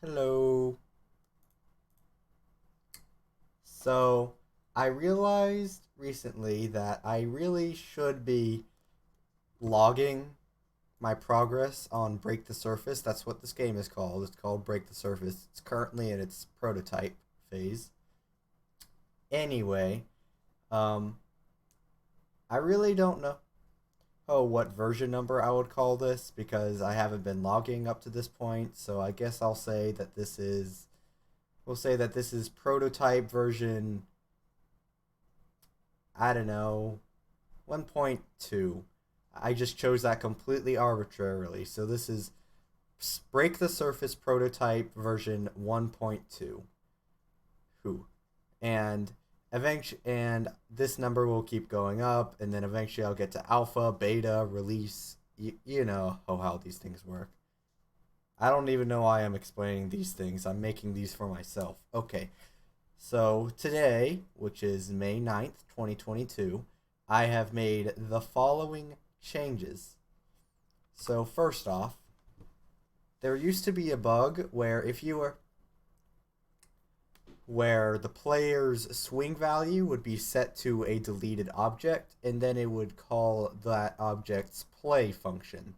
Hello. So, I realized recently that I really should be logging my progress on Break the Surface. That's what this game is called. It's called Break the Surface. It's currently in its prototype phase. Anyway, um, I really don't know what version number I would call this because I haven't been logging up to this point. So I guess we'll say that this is prototype version, I don't know, 1.2. I just chose that completely arbitrarily. So this is Break the Surface prototype version 1.2. Who? And this number will keep going up, and then eventually I'll get to alpha, beta, release. You know how these things work. I don't even know why I'm explaining these things. I'm making these for myself. Okay. So today, which is May 9th, 2022, I have made the following changes. So first off, there used to be a bug where the player's swing value would be set to a deleted object, and then it would call that object's play function.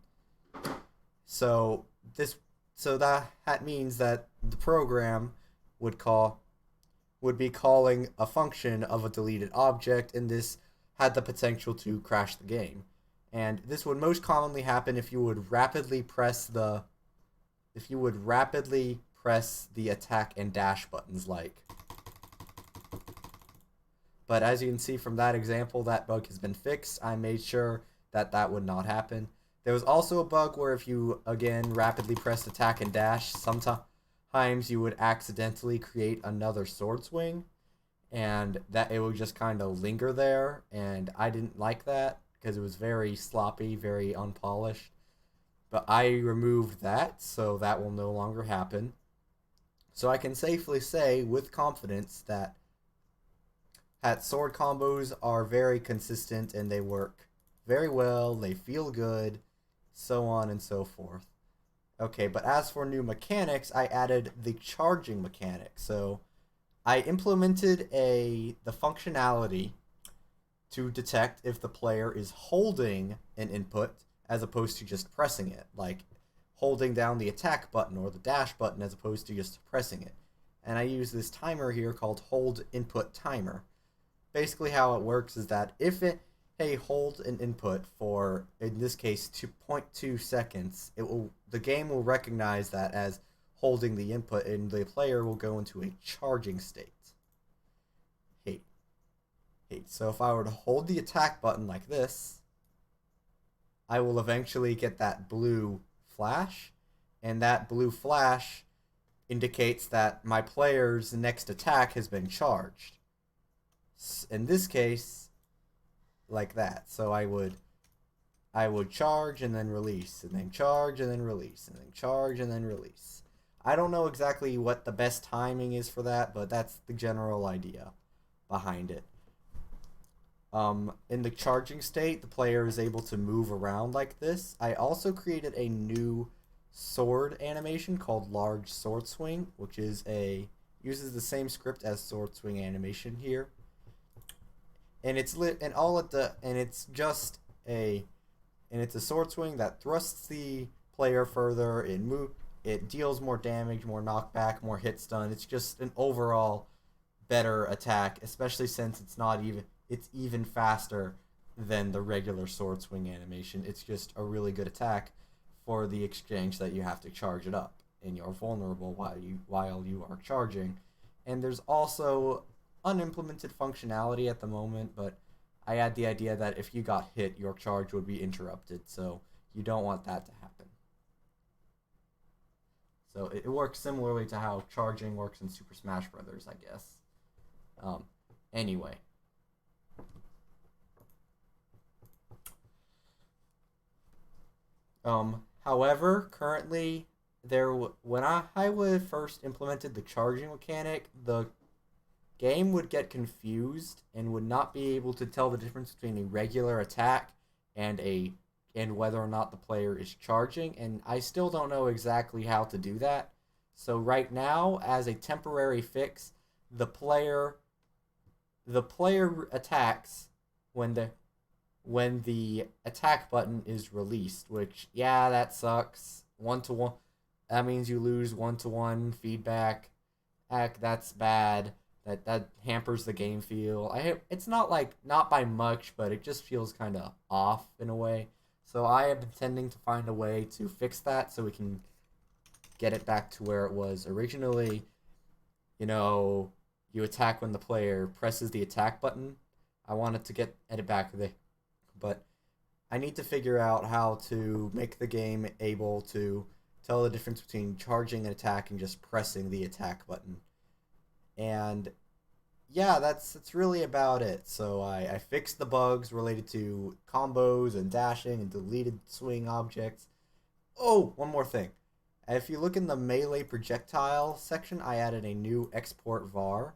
So this that means that the program would call would be calling a function of a deleted object, and this had the potential to crash the game. And this would most commonly happen if you would rapidly press the attack and dash buttons like. But as you can see from that example, that bug has been fixed. I made sure that that would not happen. There was also a bug where if you, again, rapidly pressed attack and dash, sometimes you would accidentally create another sword swing, and that it would just kind of linger there, and I didn't like that because it was very sloppy, very unpolished. But I removed that, so that will no longer happen. So I can safely say with confidence that sword combos are very consistent and they work very well, they feel good, so on and so forth. Okay, but as for new mechanics, I added the charging mechanic. So I implemented the functionality to detect if the player is holding an input as opposed to just pressing it, like holding down the attack button or the dash button as opposed to just pressing it. And I use this timer here called hold input timer. Basically how it works is that if it hold an input for, in this case, 2.2 seconds, the game will recognize that as holding the input, and the player will go into a charging state. Hey, so if I were to hold the attack button like this, I will eventually get that blue flash, and that blue flash indicates that my player's next attack has been charged. In this case, like that. So I would charge and then release, and then charge and then release, and then charge and then release. I don't know exactly what the best timing is for that, but that's the general idea behind it. In the charging state, the player is able to move around like this. I also created a new sword animation called Large Sword Swing, which uses the same script as Sword Swing animation here, and it's lit and all at the and it's just a and it's a sword swing that thrusts the player further. It deals more damage, more knockback, more hit stun. It's just an overall better attack, especially since it's even faster than the regular sword swing animation. It's just a really good attack for the exchange that you have to charge it up and you're vulnerable while you are charging. And there's also unimplemented functionality at the moment, but I had the idea that if you got hit, your charge would be interrupted, so you don't want that to happen. So it works similarly to how charging works in Super Smash Brothers, I guess. Um, anyway, however, currently when I would first implemented the charging mechanic, the game would get confused and would not be able to tell the difference between a regular attack and a and whether or not the player is charging, and I still don't know exactly how to do that. So right now, as a temporary fix, the player the player attacks when the attack button is released, which, yeah, that sucks. 1-to-1, that means you lose 1-to-1 feedback. Heck, that's bad. That hampers the game feel. It's not like not by much, but it just feels kind of off in a way. So I am intending to find a way to fix that so we can get it back to where it was originally. You know, you attack when the player presses the attack button. I wanted to get it back there, but I need to figure out how to make the game able to tell the difference between charging an attack and just pressing the attack button. And yeah, that's really about it. So I fixed the bugs related to combos and dashing and deleted swing objects. Oh, one more thing. If you look in the melee projectile section, I added a new export var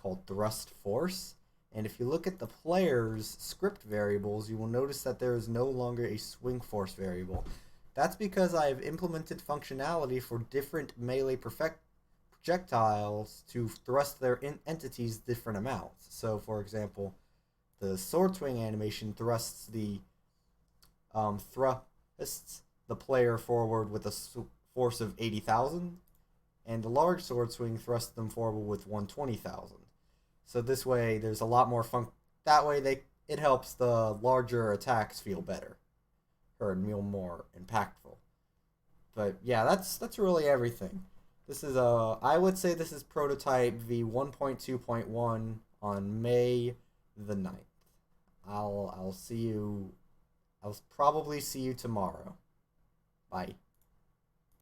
called thrust force. And if you look at the player's script variables, you will notice that there is no longer a swing force variable. That's because I have implemented functionality for different melee projectiles to thrust their entities different amounts. So, for example, the sword swing animation thrusts the player forward with a force of 80,000, and the large sword swing thrusts them forward with 120,000. So this way, there's a lot more fun. That way, it helps the larger attacks feel better or feel more impactful. But yeah, that's really everything. This is I would say this is prototype v1.2.1 on May the 9th. I'll probably see you tomorrow. Bye.